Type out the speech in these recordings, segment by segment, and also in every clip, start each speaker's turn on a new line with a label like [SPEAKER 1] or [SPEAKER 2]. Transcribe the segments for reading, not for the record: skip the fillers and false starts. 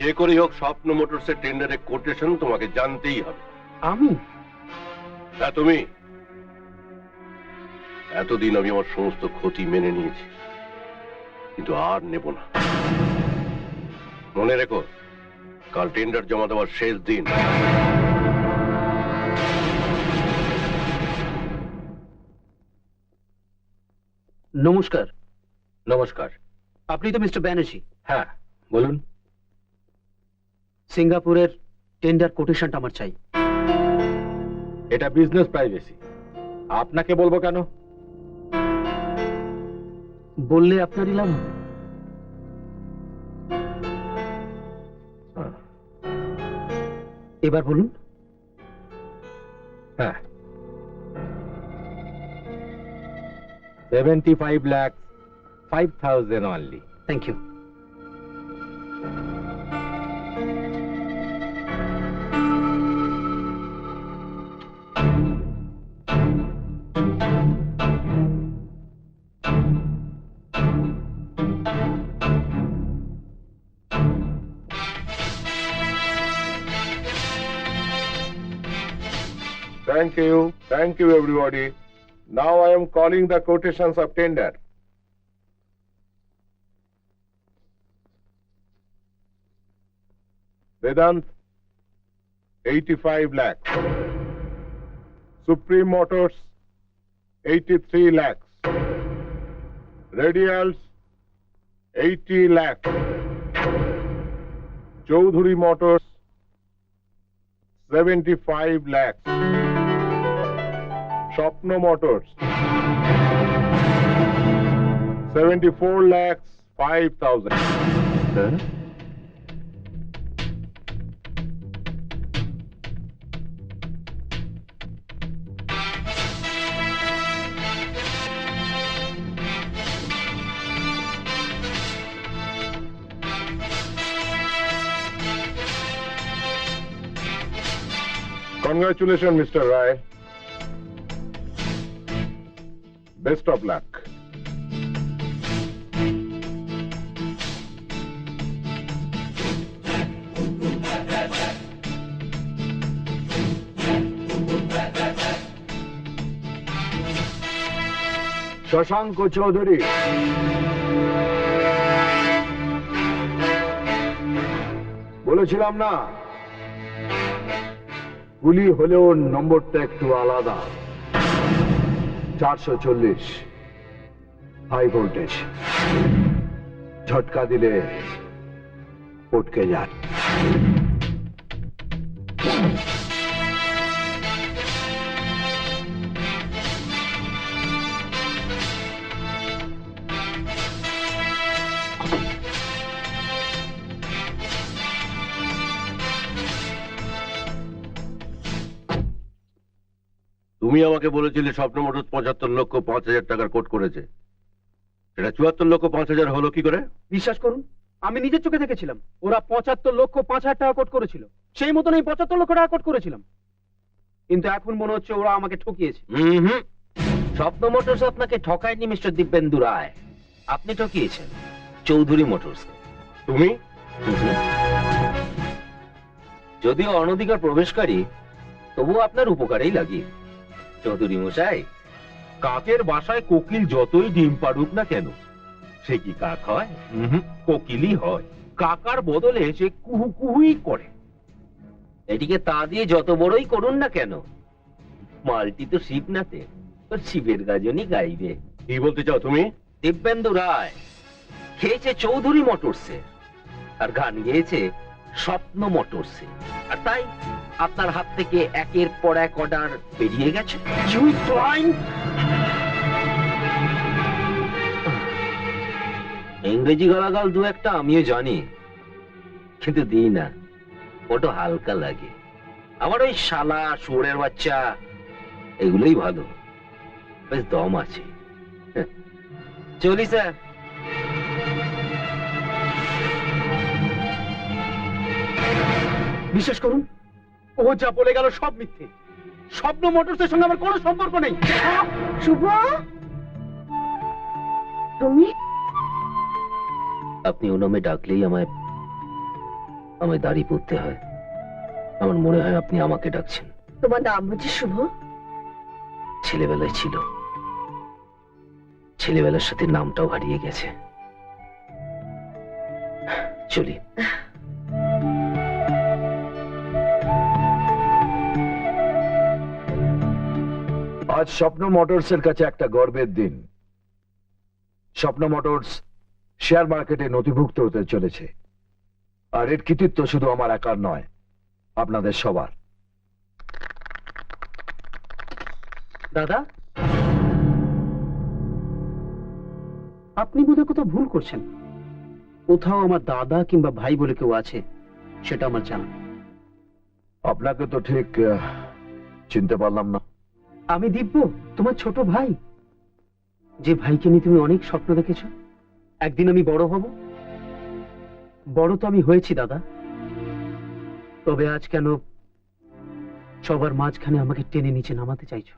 [SPEAKER 1] যে করেই হোক স্বপ্ন মোটরসের টেন্ডারের কোটেশন তোমাকে জানতেই হবে।
[SPEAKER 2] আমি?
[SPEAKER 1] হ্যাঁ তুমি। এতদিন আমি আমার সমস্ত ক্ষতি মেনে নিয়েছি, কিন্তু আর নেব না। মনে রেখো, কাল টেন্ডার জমা দেওয়ার শেষ দিন।
[SPEAKER 2] নমস্কার।
[SPEAKER 1] নমস্কার।
[SPEAKER 2] আপনি তো মিস্টার ব্যানার্জি?
[SPEAKER 1] হ্যাঁ বলুন।
[SPEAKER 2] সিঙ্গাপুরের টেন্ডার কোটেশনটা আমার চাই।
[SPEAKER 3] এটা বিজনেস প্রাইভেসি, আপনাকে বলবো কেন?
[SPEAKER 2] বললে আপনারই লাভ হবে। এবার বলুন।
[SPEAKER 3] হ্যাঁ, 75 lakh 5,000 only.
[SPEAKER 2] Thank you.
[SPEAKER 1] Thank you everybody. Now I am calling the quotations of tender. Vedant 85 lakhs. Supreme Motors 83 lakhs. Radials 80 lakhs. Chaudhary Motors 75 lakhs. Swapna Motors 74 lakhs 5,000. Congratulations, Mr. Rai. Best of luck.
[SPEAKER 3] Shashanka Chowdhury, বলেছিলাম না গুলি হলেও নম্বরটা একটু আলাদা। 440 high voltage, ঝটকা দিলে পটকে যান।
[SPEAKER 1] তুমি আমাকে বলেছিলে স্বপ্ন মোটরস 75 লক্ষ 5,000 টাকার কোট করেছে। সেটা 74 লক্ষ 5,000 হলো কি করে?
[SPEAKER 2] বিশ্বাস করুন, আমি নিজের চোখে দেখেছিলাম। ওরা 75 লক্ষ 5,000 টাকা কোট করেছিল। সেই মতন এই 75 লক্ষ টাকা কোট করেছিলাম। কিন্তু এখন মনে হচ্ছে ওরা আমাকে ঠকিয়েছে।
[SPEAKER 4] স্বপ্ন মোটরস আপনাকে ঠকায়নি মিস্টার দিব্যেন্দু রায়, আপনি ঠকিয়েছেন চৌধুরী মোটরস।
[SPEAKER 1] তুমি?
[SPEAKER 4] যদিও অনধিকার প্রবেশকারী, তবুও আপনার উপকারেই লাগি। চৌধুরী মশাই, কাকের বাসায় কোকিল যতই ডিম পাড়ুক না কেন, সে কি কাক হয়? কোকিলই হয়। কাকার বদলে সে কুহু কুহুই করে। এটিকে তা দিয়ে যত বড়ই করুন না কেন, মালটি তো শিবনাথে, তোর শিবের গাজনই গাইবে।
[SPEAKER 1] কি বলতে চাও তুমি?
[SPEAKER 4] দিব্যেন্দু রায় খেয়েছে চৌধুরী মোটরসে আর গান গেয়েছে স্বপ্ন মোটরসে, আর তাই আপনার হাত থেকে একের পর এক অর্ডার বেরিয়ে গেছে। ইংরেজি গালাগাল দু একটা আমিও জানি, কিন্তু দিই না, ওটা হালকা লাগে। আমার ওই শালা, শুয়োরের বাচ্চা, এগুলোই ভালো, বেশ দম আছে। চলি স্যার।
[SPEAKER 2] বিশ্বাস করুন, ও যা বলে গেল সব মিথ্যে। স্বপ্ন মোটরসের সঙ্গে আমার কোনো সম্পর্ক নেই।
[SPEAKER 5] শুভ, তুমি?
[SPEAKER 4] আপনি ও নামে ডাকলেই আমায় আমায় দাড়ি পড়তে হয়। আমার মনে হয় আপনি আমাকে ডাকছেন।
[SPEAKER 5] তোমার নাম বুঝি শুভ?
[SPEAKER 4] ছেলেবেলায় ছিল, ছেলেবেলার সাথে নামটাও হারিয়ে গেছে। চলি।
[SPEAKER 3] আজ স্বপ্ন মোটরসের কাছে একটা গর্বের দিন। স্বপ্ন মোটরস শেয়ার মার্কেটে নথিভুক্ত হতে চলেছে, আর এর কৃতিত্ব শুধু আমার একার নয়, আপনাদের সবার।
[SPEAKER 2] দাদা, আপনি বোধহয় কোথাও ভুল করছেন। কোথাও আমার দাদা কিংবা ভাই বলে কেউ আছে, সেটা আমার জানা।
[SPEAKER 3] আপনাকে তো ঠিক চিনতে পারলাম না।
[SPEAKER 2] আমি দিব্য, তোমার ছোট ভাই, যে ভাইকে নিয়ে তুমি অনেক স্বপ্ন দেখেছো। একদিন আমি বড় হব। বড় তো আমি হয়েছি দাদা, তবে আজ কেন সবার মাঝখানে আমাকে টেনে নিচে নামাতে চাইছো?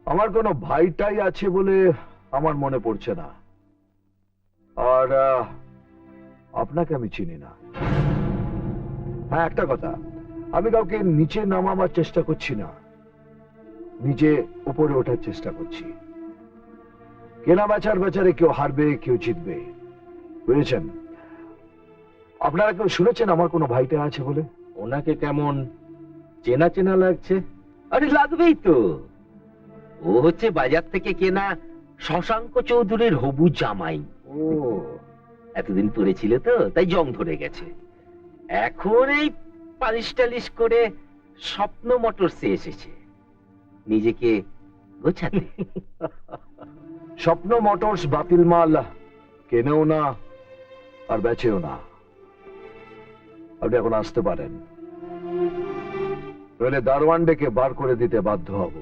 [SPEAKER 3] আমার কোনো ভাইটাই আছে বলে আমার মনে পড়ছে না, আর আপনাকে আমি চিনি না। হ্যাঁ, একটা কথা, আমি কাউকে নিচে নামাবার চেষ্টা করছি না, নিচে উপরে ওঠার চেষ্টা করছি। কেনা বেচার বেচারে কেউ হারবে, কেউ জিতবে, বুঝেছেন? আপনারা কেউ শুনেছেন আমার কোনো ভাইটা আছে বলে?
[SPEAKER 4] ওনাকে কেমন চেনা চেনা লাগছে? আরে লাগবেই তো, ও হচ্ছে বাজার থেকে কেনা শশাঙ্ক চৌধুরীর হবু জামাই।
[SPEAKER 3] ও,
[SPEAKER 4] এতদিন পড়েছিল তো, তাই জং ধরে গেছে। এখন এই পালিশ টালিশ করে স্বপ্ন মোটরসে এসেছে নিজেকে গোছাতে।
[SPEAKER 3] স্বপ্ন মোটরস বাতিল মাল কেনেও না আর বেচেও না। আপনি এখন আসতে পারেন, নইলে দারোয়ান ডেকে বার করে দিতে বাধ্য হব।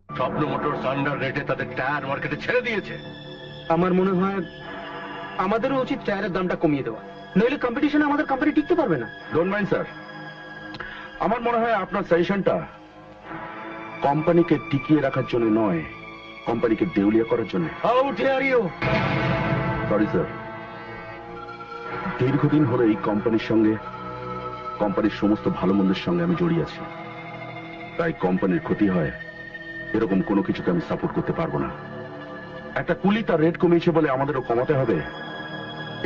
[SPEAKER 1] স্বপ্ন মোটরস আন্ডার রেটে তাদের টায়ার মার্কেটে ছেড়ে দিয়েছে।
[SPEAKER 2] আমার মনে হয় আমাদেরও উচিত টায়ারের দামটা কমিয়ে দেওয়া, নইলে কম্পিটিশনে আমাদের কোম্পানি টিকতে পারবে না।
[SPEAKER 6] ডোন্ট মাইন্ড স্যার, আমার মনে হয় আপনার সাজেশনটা কোম্পানিকে টিকিয়ে রাখার জন্য নয়, কোম্পানিকে দেউলিয়া করার জন্য।
[SPEAKER 1] How dare you!
[SPEAKER 6] Sorry sir, দীর্ঘদিন হলো এই কোম্পানির সঙ্গে, কোম্পানির সমস্ত ভালো মন্দের সঙ্গে আমি জড়িয়ে আছি। তাই কোম্পানির ক্ষতি হয় এরকম কোনো কিছুকে আমি সাপোর্ট করতে পারবো না। একটা কুলি তার রেট কমিয়েছে বলে আমাদেরও কমাতে হবে,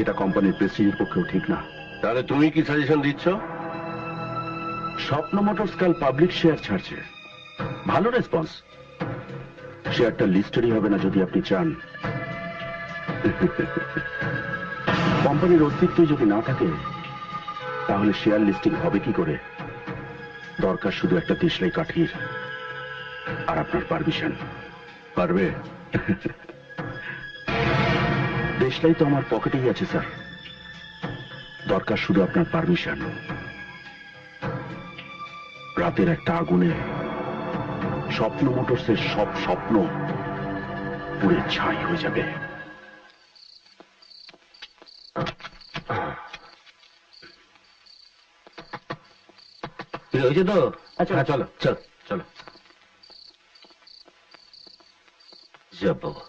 [SPEAKER 6] এটা কোম্পানির প্রেস্টিজের পক্ষেও ঠিক না।
[SPEAKER 1] তাহলে তুমি কি সাজেশন দিচ্ছ?
[SPEAKER 6] স্বপ্ন মোটরস কাল পাবলিক শেয়ার ছাড়ছে, ভালো রেসপন্স। শেয়ারটা লিস্টেডই হবে না যদি আপনি চান। কোম্পানির অস্তিত্বই যদি না থাকে তাহলে শেয়ার লিস্টিং হবে কি করে? দরকার শুধু একটা দেশলাই কাঠির আর আপনার পারমিশন।
[SPEAKER 1] পারবে?
[SPEAKER 6] দেশলাই তো আমার পকেটেই আছে স্যার, দরকার শুধু আপনার পারমিশন। রাতের একটা আগুনে স্বপ্ন মোটরসের সব স্বপ্ন পুড়ে ছাই হয়ে যাবে।
[SPEAKER 4] হয়েছে তো?
[SPEAKER 2] আচ্ছা,
[SPEAKER 4] হ্যাঁ, চলো চলো চলো। যাব বাবা।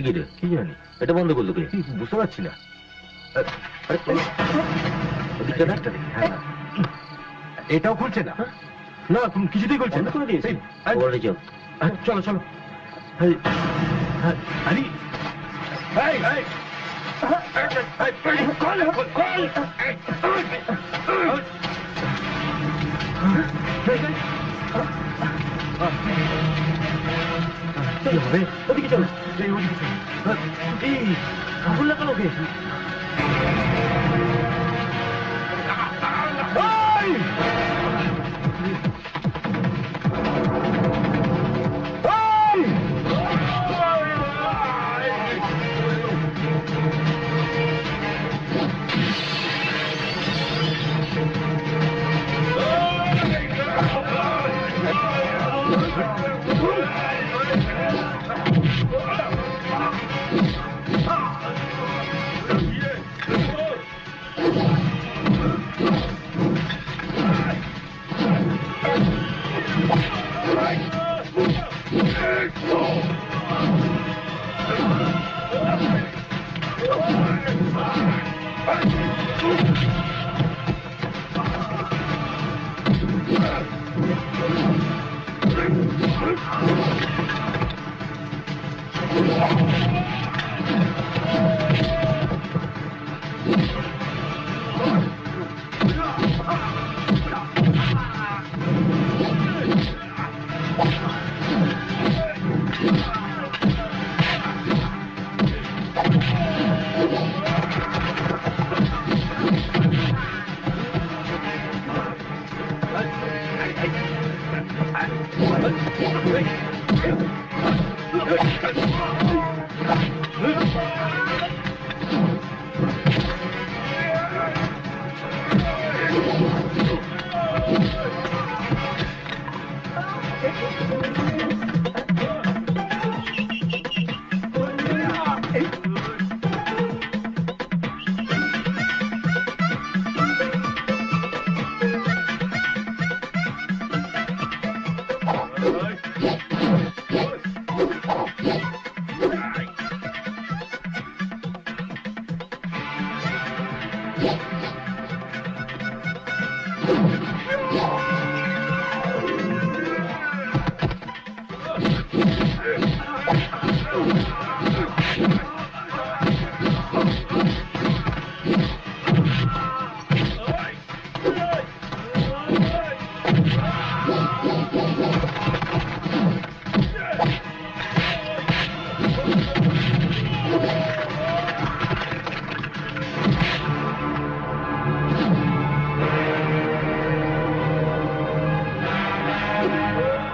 [SPEAKER 4] কি রে, কি জানি এটা বন্ধ করলো কে? বুঝতে পারছি না। আরে ওদিকটা দেখ, হ্যাঁ,
[SPEAKER 6] এটাও খুলছে না? না, তুমি কিছুতেই খুলছে না।
[SPEAKER 4] ওরে যাও।
[SPEAKER 6] চলো চলো। আরে
[SPEAKER 2] ওদিকে চলো।
[SPEAKER 4] আগুন লাগালো কে?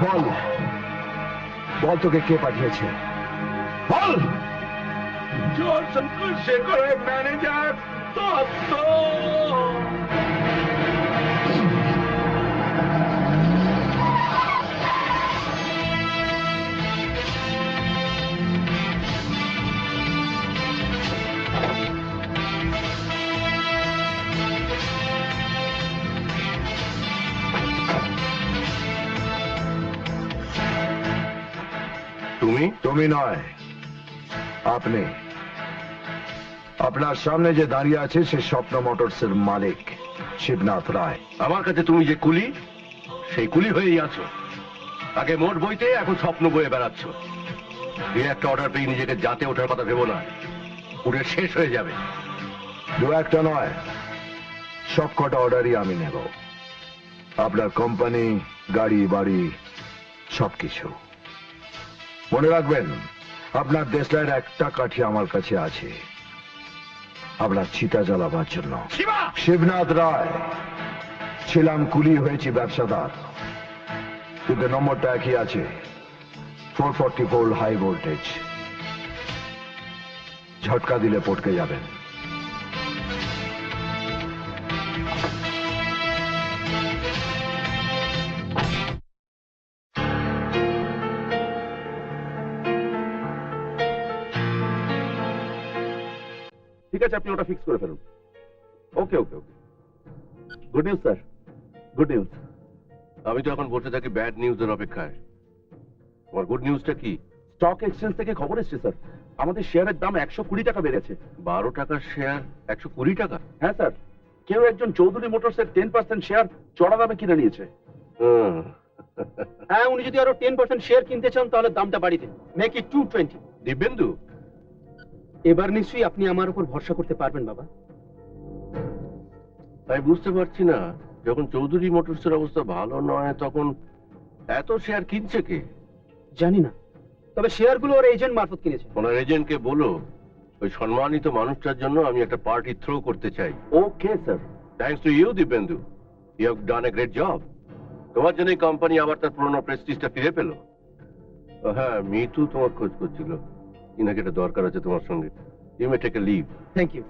[SPEAKER 3] বল বল তোকে কে পাঠিয়েছে বল।
[SPEAKER 1] জয়শঙ্কর শেখরের ম্যানেজার দত্ত। তুমি
[SPEAKER 3] তুমি নয়, আপনি। আপনার সামনে যে দাঁড়িয়ে আছে সে স্বপ্ন মোটরসের মালিক শিবনাথ রায়।
[SPEAKER 1] আমার কাছে তুমি যে কুলি, সেই কুলি হয়েই আছো। আগে মোট বইতে, এখন স্বপ্ন বয়ে বেড়াচ্ছ। দিয়ে একটা অর্ডার পেয়ে নিজেকে জাতে ওঠার কথা ভেবো না, উড়ে শেষ হয়ে যাবে।
[SPEAKER 3] দু একটা নয়, সব কটা অর্ডারই আমি নেব। আপনার কোম্পানি, গাড়ি বাড়ি সবকিছু। মনে রাখবেন, আপনার দেশলাইয়ের একটা কাঠি আমার কাছে আছে, আপনার চিতা জ্বালাবার জন্য। শিবনাথ রায়, ছিলাম কুলি, হয়েছি ব্যবসাদার, কিন্তু নম্বরটা একই আছে, 444 হাই ভোল্টেজ। ঝটকা দিলে পটকে যাবেন।
[SPEAKER 1] ঠিক আছে, আপনি ওটা ফিক্স করে ফেলুন। Okay okay okay. Good news sir, good news. আমি তো এখন বসে থাকি ব্যাড নিউজের অপেক্ষায়। তোমার গুড নিউজটা কি?
[SPEAKER 5] স্টক এক্সচেঞ্জ থেকে খবর এসেছে স্যার, আমাদের শেয়ারের দাম 120 টাকা বেড়েছে।
[SPEAKER 1] 12 টাকার শেয়ার 120 টাকা?
[SPEAKER 5] হ্যাঁ স্যার, কেউ একজন চৌধুরী মোটরসের 10% শেয়ার চড়া দামে কিনে নিয়েছে।
[SPEAKER 1] হুম।
[SPEAKER 2] হ্যাঁ, উনি যদি আরো 10% শেয়ার কিনতে চান তাহলে দামটা বাড়িয়ে দেন, মেক ইট 220।
[SPEAKER 1] দিব্যেন্দু,
[SPEAKER 2] এবার নিশ্চয়ই আপনি আমার উপর ভরসা করতে পারবেন বাবা।
[SPEAKER 1] আমি বুঝতে পারছি না, যখন চৌধুরী মোটরসের অবস্থা ভালো নয় তখন এত শেয়ার কিনছে কে?
[SPEAKER 2] জানি না, তবে শেয়ারগুলো ওর এজেন্ট মারফত কিনেছে।
[SPEAKER 1] ওনার এজেন্টকে বলো ওই সম্মানিত মানুষটার জন্য আমি একটা পার্টি থ্রো করতে চাই।
[SPEAKER 5] Okay sir.
[SPEAKER 1] Thanks to you Dibyendu, you have done a great job. তোমার জন্য কোম্পানি আবার তার পুরনো প্রেস্টিজটা ফিরে পেল। হ্যাঁ, মিতু তোমার খোঁজ করছিল, ইনাকে একটা দরকার আছে তোমার সঙ্গে। You may take a leave.
[SPEAKER 2] Thank you.